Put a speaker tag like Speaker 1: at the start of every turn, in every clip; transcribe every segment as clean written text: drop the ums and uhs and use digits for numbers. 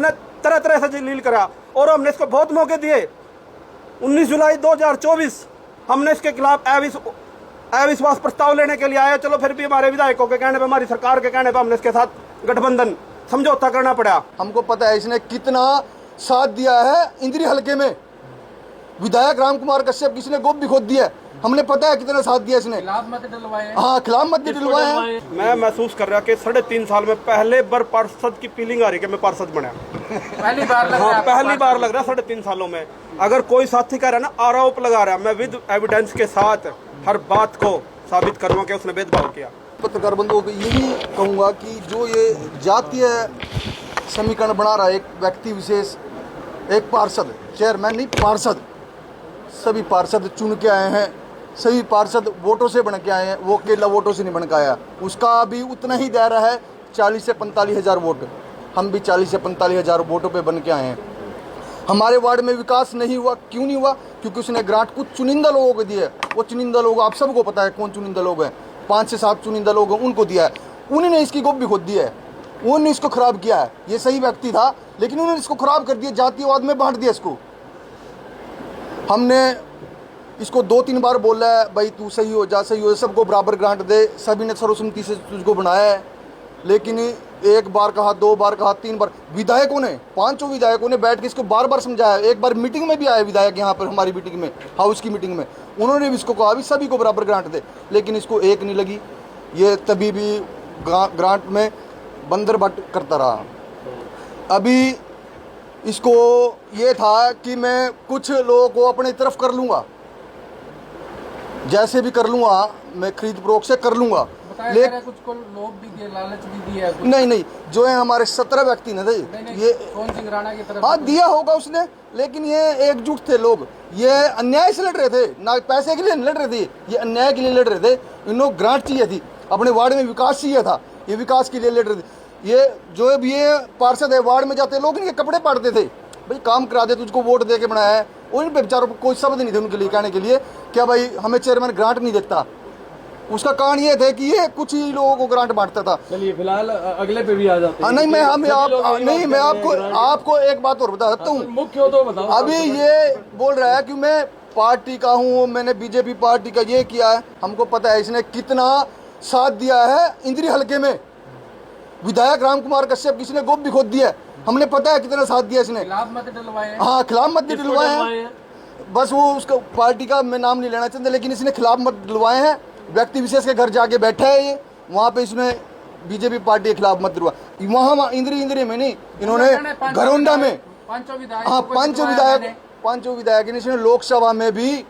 Speaker 1: इसने तरह तरह से जलील करा और हमने इसको बहुत मौके दिए। 19 जुलाई 2024 हमने इसके खिलाफ अविश्वास प्रस्ताव लेने के लिए आए। चलो फिर भी हमारे विधायकों के कहने पर, हमारी सरकार के कहने पर हमने इसके साथ गठबंधन समझौता करना पड़ा।
Speaker 2: हमको पता है इसने कितना साथ दिया है इंद्री हलके में। विधायक राम कुमार कश्यप किसी ने गोप भी खोद दिया, हमने पता है कितना साथ दिया इसने।
Speaker 3: खिलाफ मत डलवाए।
Speaker 2: हाँ, खिलाफ मत डलवाए हैं।
Speaker 1: मैं महसूस कर रहा कि 3.5 साल में पहले बार पार्षद की फीलिंग आ रही कि मैं पार्षद बना।
Speaker 3: पहली बार लग रहा है।
Speaker 1: हाँ, पहली बार लग रहा है 3.5 सालों में। अगर कोई साथी कह रहा है ना आरोप लगा रहा है, मैं विद एविडेंस के साथ हर बात को साबित करूंगा कि उसने भेदभाव किया।
Speaker 2: पत्रकार बंधुओं को यही कहूँगा कि जो ये जातीय समीकरण बना रहा है एक व्यक्ति विशेष, एक पार्षद, चेयरमैन नहीं पार्षद, सभी पार्षद चुन के आए हैं, सभी पार्षद वोटों से बन के आए हैं, वो अकेला वोटों से नहीं बन के आया। उसका भी उतना ही दायरा है 40 से 45 हज़ार वोट। हम भी 40 से 45 हज़ार वोटों पे बन के आए हैं। हमारे वार्ड में विकास नहीं हुआ, क्यों नहीं हुआ? क्योंकि उसने ग्रांट कुछ चुनिंदा लोगों को दिया है। वो चुनिंदा लोग आप सबको पता है कौन चुनिंदा लोग हैं, 5 से 7 चुनिंदा लोग हैं, उनको दिया है। उन्होंने इसकी गोप भी खोद दिया है, उन्होंने इसको खराब किया है। ये सही व्यक्ति था लेकिन उन्होंने इसको खराब कर दिया, जातीयवाद में बांट दिया इसको। हमने इसको 2-3 बार बोला है, भाई तू सही हो जा, सही हो, सबको बराबर ग्रांट दे। सभी ने सर्वसम्मति से तुझको बनाया है, लेकिन 1 बार कहा, 2 बार कहा, 3 बार। विधायकों ने, 5 विधायकों ने बैठ के इसको बार बार समझाया। एक बार मीटिंग में भी आए विधायक यहाँ पर, हमारी मीटिंग में, हाउस की मीटिंग में, उन्होंने भी इसको कहा भी सभी को बराबर ग्रांट दे, लेकिन इसको एक नहीं लगी। ये तभी भी ग्रांट में बंदर बट करता रहा। अभी इसको ये था कि मैं कुछ लोगों को अपनी तरफ कर लूँगा, जैसे भी कर लूँगा, मैं खरीद फरोख्त से कर लूँगा।
Speaker 3: लेकिन कुछ को लोभ भी दिए, लालच भी दिया।
Speaker 2: नहीं, जो है हमारे 17 व्यक्ति ने थे, ये
Speaker 3: कौन सिंह राणा की तरफ।
Speaker 2: हाँ, दिया होगा उसने, लेकिन ये एकजुट थे लोग। ये अन्याय से लड़ रहे थे, ना पैसे के लिए लड़ रहे थे, ये अन्याय के लिए लड़ रहे थे। इन्होंने ग्रांट चाहिए थी, अपने वार्ड में विकास चाहिए था, ये विकास के लिए लड़ रहे थे। ये जो भी ये पार्षद है, वार्ड में जाते लोग इनके कपड़े पाड़ते थे, भाई काम करा दे, तुझको वोट दे के बनाया है। उन पे बेचारों को कोई शब्द नहीं थे उनके लिए कहने के लिए, क्या भाई हमें चेयरमैन ग्रांट नहीं देता। उसका कारण ये थे कि ये कुछ ही लोगों को ग्रांट बांटता था।
Speaker 3: चलिए फिलहाल अगले पे भी आ जाते हैं।
Speaker 2: नहीं, मैं आपको एक बात और बता सकता हूँ।
Speaker 3: मुख्य हो तो बताओ।
Speaker 2: अभी ये बोल रहा है कि मैं पार्टी का हूँ, मैंने बीजेपी पार्टी का ये किया है। हमको पता है इसने कितना साथ दिया है इंद्री हलके में। विधायक राम कुमार कश्यप किसी ने गोप भी खोद दिया है, हमने पता है कितना साथ दिया इसने।
Speaker 3: खिलाफ मत डलवाए।
Speaker 2: हाँ, खिलाफ मत डलवाए हैं। बस वो उसका पार्टी का मैं नाम नहीं लेना चाहता, लेकिन इसने खिलाफ मत डलवाए हैं। व्यक्ति विशेष के घर जाके बैठा है ये, वहाँ पे इसने बीजेपी पार्टी के खिलाफ मत डलवा। वहाँ इंद्री में नहीं, इन्होंने घरौंडा में, हाँ, 5 विधायक ने इसने लोकसभा में भी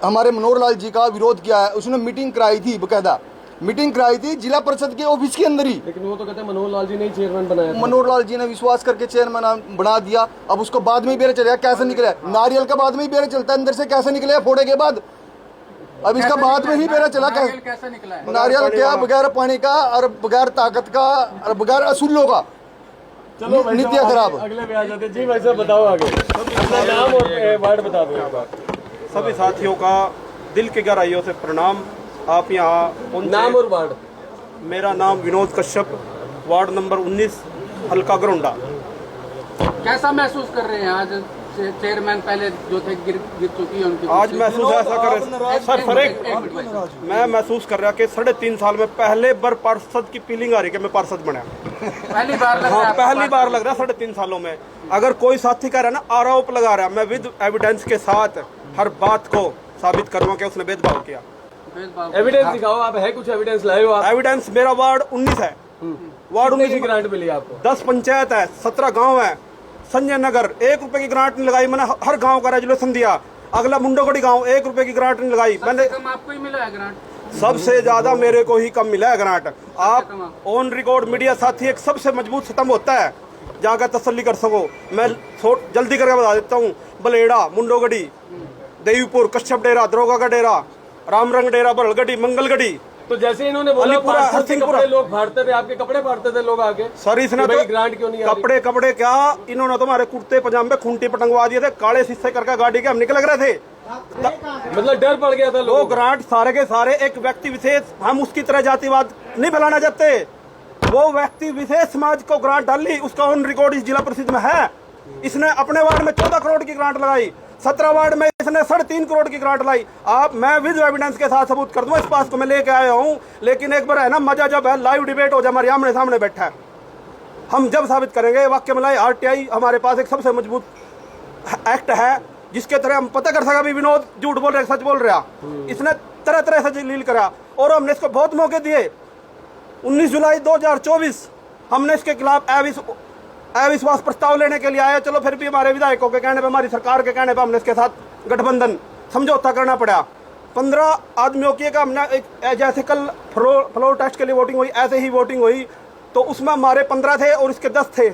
Speaker 2: हमारे मनोहर लाल जी का विरोध किया है। उसने मीटिंग कराई थी, बकायदा मीटिंग कराई थी जिला परिषद के ऑफिस के अंदर ही।
Speaker 3: लेकिन वो तो कहते हैं मनोहर लाल जी ने चेयरमैन बनाया।
Speaker 2: मनोहर लाल जी ने विश्वास करके चेयरमैन बना दिया। अब उसको बाद में ही बेरे चलेगा, कैसे निकले? नारियल का बाद में ही बेरे चलता है, अंदर से कैसे निकले फोड़े के बाद? अब इसका बाद में ही बेरा चला।
Speaker 3: कैसे निकला है
Speaker 2: नारियल क्या? बगैर पानी का और बगैर ताकत का और बगैर असूलों का।
Speaker 3: चलो
Speaker 2: नीतियाँ खराब।
Speaker 3: अगले पे आ जाते जी। भाई साहब बताओ आगे, अपना नाम और वार्ड बता दो।
Speaker 1: सभी साथियों का दिल की गहराइयों से प्रणाम। आप यहाँ पहुंचे।
Speaker 3: नाम और वार्ड?
Speaker 1: मेरा नाम विनोद कश्यप, वार्ड नंबर 19, हल्का घरौंडा।
Speaker 3: कैसा महसूस कर रहे हैं आज? चेयरमैन पहले जो थे गिर चुकी है उनकी।
Speaker 1: आज महसूस ऐसा कर रहे मैं महसूस कर रहा कि 3.5 साल में पहले बार पार्षद की फीलिंग आ रही कि मैं पार्षद बना।
Speaker 3: पहली बार लग रहा है।
Speaker 1: हाँ, पहली बार लग रहा है 3.5 सालों में। अगर कोई साथी कह रहा है ना आरोप लगा रहा है, मैं विद एविडेंस के साथ हर बात को साबित करूंगा कि उसने भेदभाव किया।
Speaker 3: एविडेंस दिखाओ, आप है कुछ एविडेंस लाए हो?
Speaker 1: एविडेंस, मेरा वार्ड 19 है, वार्ड 19
Speaker 3: की ग्रांट मिली आपको?
Speaker 1: 10 पंचायत है, 17 गांव है। संजय नगर 1 रुपए की ग्रांट नहीं लगाई, मैंने हर गांव का रेजुलेशन दिया। अगला मुंडोगढ़ी गांव 1 रुपए की ग्रांट नहीं लगाई मैंने।
Speaker 3: आपको ही मिला है ग्रांट?
Speaker 1: सबसे ज्यादा मेरे को ही कम मिला है ग्रांट। आप ऑन रिकॉर्ड मीडिया साथी एक सबसे मजबूत स्तंभ होता है, जाकर तसल्ली कर सको। मैं जल्दी करके बता देता हूँ। बलेड़ा, मुंडोगढ़ी, देवीपुर, कश्यप डेरा, दरोगा का डेरा, रामरंग डेरा, बरलगढ़ी, मंगलगढ़ी।
Speaker 3: तो जैसे इन्होंने बोला कपड़े लोग फाड़ते थे, आपके कपड़े फाड़ते थे लोग आके।
Speaker 1: सर इसने तो
Speaker 3: ग्रांट क्यों नहीं?
Speaker 1: कपड़े क्या, इन्होंने तो हमारे कुर्ते पजामे खूंटी पटंगवा दिए थे, काले शीशे करके गाड़ी के हम निकल रहे थे।
Speaker 3: मतलब डर पड़ गया था लोगों को।
Speaker 1: ग्रांट सारे के सारे एक व्यक्ति विशेष, हम उसकी तरह जातिवाद नहीं फैलाना चाहते। वो व्यक्ति विशेष समाज को ग्रांट डाली, उसका ऑन रिकॉर्ड इस जिला परिषद में है। इसने अपने वार्ड में 14 करोड़ की ग्रांट लगाई, 17 वार्ड में इसने 3.5 करोड़ की ग्रांट लाई। आप मैं विद एविडेंस के साथ सबूत कर दूं, इस पास को मैं लेके आया हूं। लेकिन एक बार है ना, मजा जब है लाइव डिबेट हो जाए, हमारे आमने सामने बैठा है, हम जब साबित करेंगे वाक्य मलाई RTI हमारे पास एक सबसे मजबूत एक्ट है जिसके तरह हम पता कर सका भी विनोद झूठ बोल रहा सच बोल रहा। इसने तरह तरह से जलील करा और हमने इसको बहुत मौके दिए। 19 जुलाई 2024 हमने इसके खिलाफ अविश्वास प्रस्ताव लेने के लिए आया। चलो फिर भी हमारे विधायकों के कहने पे, हमारी सरकार के कहने पे हमने इसके साथ गठबंधन समझौता करना पड़ा। 15 आदमियों की का हमने जैसे कल फ्लोर टेस्ट के लिए वोटिंग हुई, ऐसे ही वोटिंग हुई। तो उसमें हमारे 15 थे और इसके 10 थे,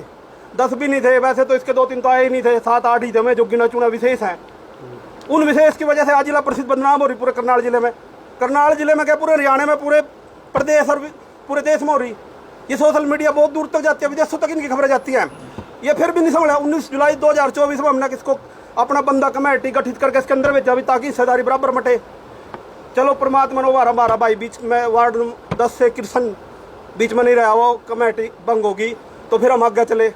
Speaker 1: 10 भी नहीं थे। वैसे तो इसके 2-3 तो आए ही नहीं थे, 7-8 ही थे में जो गिना चुना विशेष हैं। उन विशेष की वजह से आज जिला परिषद बदनाम हो रही पूरे करनाल जिले में। करनाल जिले में क्या, पूरे हरियाणा में, पूरे प्रदेश और पूरे देश में हो रही। ये सोशल मीडिया बहुत दूर तक जाती है, विदेशों तक इनकी खबरें जाती हैं। ये फिर भी नहीं समझा। 19 जुलाई 2024 में हमने किसको अपना बंदा कमेटी गठित करके इसके अंदर भेजा भी ताकि हिस्सेदारी बराबर मटे। चलो परमात्मा ने हमारा भाई बीच में वार्ड 10 से कृष्ण बीच में नहीं रहा, वो कमेटी भंग होगी तो फिर हम आगे चले।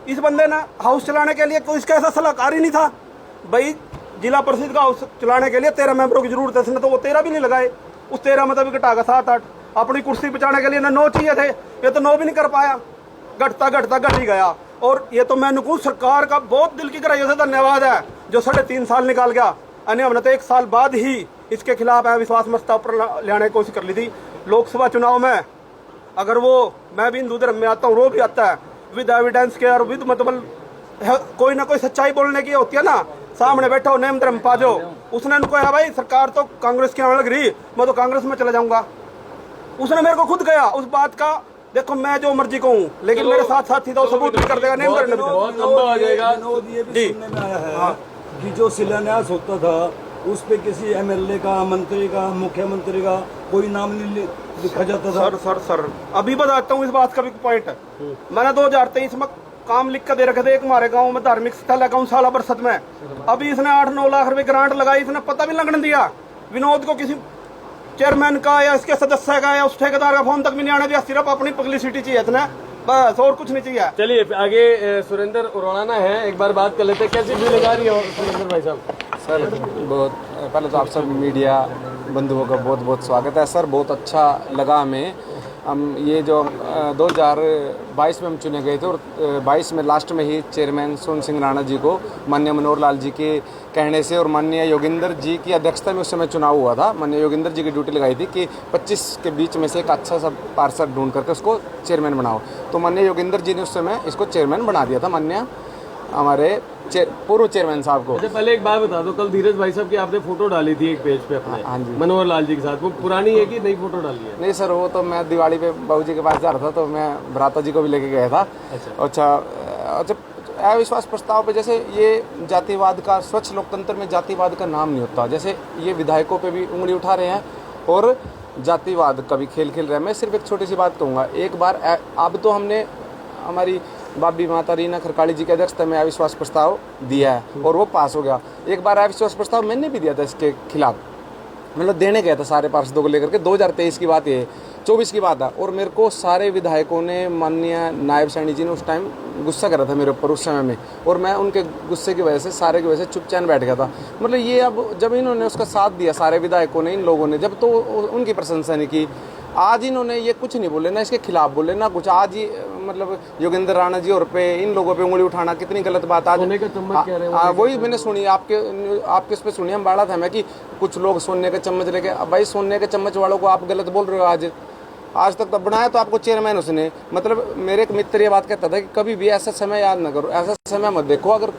Speaker 1: इस बंदे ने हाउस चलाने के लिए कोई इसका ऐसा सलाहकार ही नहीं था भाई। जिला परिषद का हाउस चलाने के लिए 13 मेंबरों की जरूरत है, इसने तो वो 13 भी नहीं लगाए। उस 13 में तो भी घटा 7-8। अपनी कुर्सी बचाने के लिए 9 चाहिए थे, ये तो 9 भी नहीं कर पाया। घटता घटता घट ही गया। और ये तो मैं नुकून सरकार का बहुत दिल की गहराइयों से धन्यवाद है जो 3.5 साल निकाल गया। यानी हमने तो 1 साल बाद ही इसके खिलाफ अविश्वास प्रस्ताव पर लाने की कोशिश कर ली थी। लोकसभा चुनाव में अगर वो, मैं भी हिंदू धर्म में आता हूँ, वो भी आता है विद एविडेंस के और विद मतलब कोई ना कोई सच्चाई बोलने की होती है ना। सामने बैठा हो नेम धर्म पाजो, उसने उनको है भाई सरकार तो कांग्रेस की आने लग रही, मैं तो कांग्रेस में चला जाऊंगा। उसने मेरे को खुद कहा उस बात का। देखो मैं जो मर्जी कहूँ, लेकिन मेरे साथ साथी तो सबूत भी कर देगा। नेम धर्म
Speaker 4: बहुत लंबा हो जाएगा। ये भी सुनने में आया है कि जो शिलान्यास होता था उस पे किसी MLA का, मंत्री का, मुख्यमंत्री का कोई नाम नहीं लिखा जाता था।
Speaker 1: सर अभी बताता हूँ इस बात का भी पॉइंट है। मैंने 2023 में काम लिख कर दे रखे थे। एक हमारे गांव में धार्मिक स्थल है गौशाला परिषद में, अभी इसने 8-9 लाख रुपए ग्रांट लगाई। इसने पता भी लगने दिया विनोद को, किसी चेयरमैन का या इसके सदस्य का या उस ठेकेदार का फोन तक भी नहीं आने दिया। सिर्फ अपनी पब्लिसिटी चाहिए इतना, बस और कुछ नहीं चाहिए।
Speaker 4: चलिए आगे सुरेंद्र उराना है, एक बार बात कर लेते हैं। कैसी फील लगा रही हो सुरेंद्र भाई साहब?
Speaker 5: सर बहुत पहले तो आप सब मीडिया बंधुओं का बहुत बहुत स्वागत है सर। बहुत अच्छा लगा हमें। हम ये जो 2022 में हम चुने गए थे और 22 में लास्ट में ही चेयरमैन सोन सिंह राणा जी को माननीय मनोहर लाल जी के कहने से और माननीय योगेंद्र जी की अध्यक्षता में उस समय चुनाव हुआ था। माननीय योगेंद्र जी की ड्यूटी लगाई थी कि 25 के बीच में से एक अच्छा सा पार्षद ढूंढ करके उसको चेयरमैन बनाओ। तो माननीय योगेंद्र जी ने उस समय इसको चेयरमैन बना दिया था, माननीय हमारे पूर्व चेयरमैन साहब को।
Speaker 4: अच्छा पहले एक बात बता दो, कल धीरज भाई साहब की आपने फोटो डाली थी एक पेज पे अपने, हाँ जी, मनोहर लाल जी के साथ, वो पुरानी है कि नई फोटो डाली है?
Speaker 5: नहीं सर, वो तो मैं दिवाली पे बाबू जी के पास जा रहा था तो मैं भ्राता जी को भी लेके गया था। अच्छा अविश्वास प्रस्ताव पे जैसे ये जातिवाद का, स्वच्छ लोकतंत्र में जातिवाद का नाम नहीं होता। जैसे ये विधायकों पे भी उंगली उठा रहे हैं और जातिवाद का भी खेल खेल रहे हैं। मैं सिर्फ एक छोटी सी बात कहूँगा। एक बार अब तो हमने हमारी बाबी माता रीना खरकाली जी के अध्यक्षता में अविश्वास प्रस्ताव दिया है और वो पास हो गया। एक बार अविश्वास प्रस्ताव मैंने भी दिया था इसके खिलाफ, मतलब देने गया था सारे पार्षदों को लेकर के। 2023 की बात है, 24 की बात है। और मेरे को सारे विधायकों ने, माननीय नायब सैनी जी ने उस टाइम गुस्सा करा था मेरे ऊपर उस समय में, और मैं उनके गुस्से की वजह से, सारे की वजह से चुपचाप बैठ गया था। मतलब ये अब जब इन्होंने उसका साथ दिया, सारे विधायकों ने, इन लोगों ने, जब तो उनकी प्रशंसा नहीं की। आज इन्होंने ये कुछ नहीं बोले, ना इसके खिलाफ बोले ना कुछ। आज ही मतलब योगेंद्र राणा जी और पे इन लोगों पे उंगली उठाना कितनी गलत बात। आज
Speaker 4: सोने का चम्मच कह रहे हैं,
Speaker 5: वही मैंने सुनी आपके उस पर सुनी, हम बाड़ा था मैं कि कुछ लोग सोने का चम्मच लेके। भाई सोने के चम्मच वालों को आप गलत बोल रहे हो। आज तक तो बनाया तो आपको चेयरमैन उसने। मतलब मेरे एक मित्र ये बात कहता था कि कभी भी ऐसा समय याद ना करो, ऐसा समय मत देखो। अगर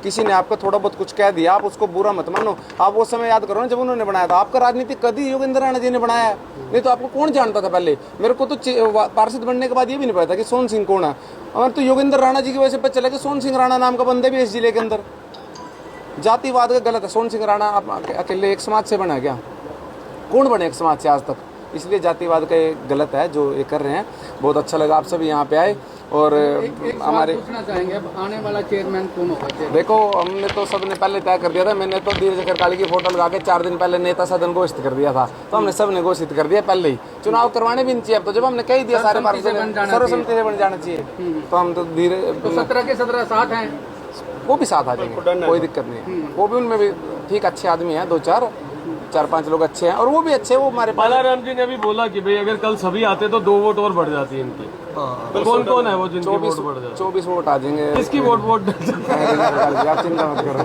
Speaker 5: किसी ने आपको थोड़ा बहुत कुछ कह दिया, आप उसको बुरा मत मानो। आप वो समय याद करो ना जब उन्होंने बनाया था। आपका राजनीति कभी योगेंद्र राणा जी ने बनाया है, नहीं तो आपको कौन जानता था पहले? मेरे को तो पार्षद बनने के बाद ये भी नहीं पता था कि सोन सिंह कौन है। और तो योगेंद्र राणा जी की वजह से पता चला कि सोन सिंह राणा नाम का बंदा भी इस जिले के अंदर। जातिवाद का गलत है। सोन सिंह राणा आप अकेले एक समाज से बना क्या? कौन बने एक समाज से आज तक? इसलिए जातिवाद का ये गलत है जो ये कर रहे हैं। बहुत अच्छा लगा आप सभी यहाँ पे आए और
Speaker 3: एक सवाल
Speaker 5: हमारे
Speaker 3: पूछना चाहेंगे, अब आने वाला चेयरमैन कौन होगा? चेयरमैन
Speaker 5: देखो, हमने तो सबने पहले तय कर दिया था। मैंने तो धीरज खरकाली की फोटो लगा के 4 दिन पहले नेता सदन घोषित कर दिया था। तो हमने सबने घोषित कर दिया पहले ही। चुनाव करवाने भी नहीं चाहिए अब तो, जब हमने कह दिया सारे
Speaker 3: सर्वसम्मति से बन जाना
Speaker 5: सर्वसम्मति से बन जाना चाहिए, तो हम तो धीरे
Speaker 3: तो 17 के 17 साथ हैं।
Speaker 5: वो भी साथ आ जाएंगे, कोई दिक्कत नहीं है। वो भी उनमें भी ठीक अच्छे आदमी हैं, 2-4-5 लोग अच्छे हैं, और वो भी अच्छे। वो हमारे
Speaker 6: बालाराम जी ने भी बोला कि भाई अगर कल सभी आते तो 2 वोट और बढ़ जाती है इनकी। कौन कौन है वो जिनके वोट बढ़ जाते?
Speaker 5: 24 वोट आ जाएंगे।
Speaker 6: किसकी वोट
Speaker 5: आप चिंता मत करो।